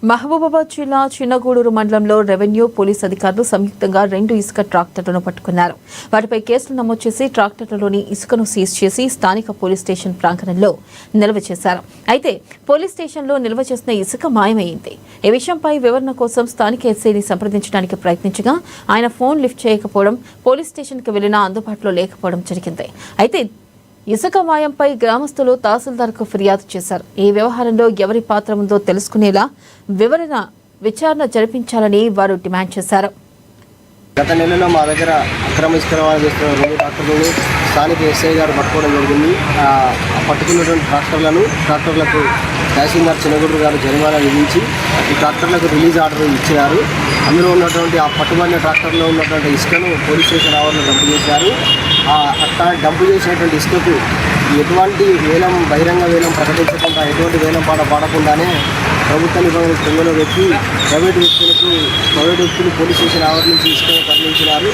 మహబూబాబాద్ జిల్లా చిన్నగూడూరు మండలంలో revenue police అధికారులు సంయుక్తంగా 2 ఇసుక ట్రాక్టర్లను పట్టుకున్నారు. వాటిపై కేసులు నమోదు చేసి ట్రాక్టర్లలోని ఇసుకను సీజ్ చేసి స్థానిక పోలీస్ స్టేషన్ ప్రాంగణంలో నిల్వ చేశారు. అయితే పోలీస్ స్టేషన్లో నిల్వ చేసిన ఇసుక మాయమైంది. ఈ విషయంపై వివరణ కోసం స్థానిక ఎస్ఐని సంప్రదించడానికి ప్రయత్నించగా ఆయన ఫోన్ లిఫ్ట్ చేయకపోవడం, పోలీస్ స్టేషన్కి వెళ్లినా అందుబాటులో లేకపోవడం జరిగింది. అయితే ఇసుక మాయంపై గ్రామస్తులు తహసీల్దార్కు ఫిర్యాదు చేశారు. ఈ వ్యవహారంలో ఎవరి పాత్ర ఉందో తెలుసుకునేలా విచారణ జరిపించాలని వారు డిమాండ్ చేశారు. గత నెలలో మా దగ్గర అక్రమ ఇసుక రవాణా చేస్తున్న 2 ట్రాక్టర్లను స్థానిక ఎస్ఐ గారు పట్టుకోవడం జరిగింది. పట్టుకున్నటువంటి ట్రాక్టర్లకు తహసీల్దార్ చిన్నగూడూరు గారు జరిమానా విధించి ఈ ట్రాక్టర్లకు రిలీజ్ ఆర్డర్ ఇచ్చారు. అందులో ఉన్నటువంటి ఆ పట్టుబడిన ట్రాక్టర్లో ఉన్నటువంటి ఇసుకను పోలీస్ స్టేషన్ ఆవరణలో డంపు చేశారు. అట్లా డంపు చేసినటువంటి ఇసుకకు ఎటువంటి బహిరంగ వేలం ప్రకటించకుండా, ఎటువంటి వేలం పాడకుండానే ప్రభుత్వ నిబంధనలు తొందరలో పెట్టి ప్రైవేటు వ్యక్తులు పోలీస్ స్టేషన్ ఆవరణ నుంచి ఇసుకను తరలించినారు.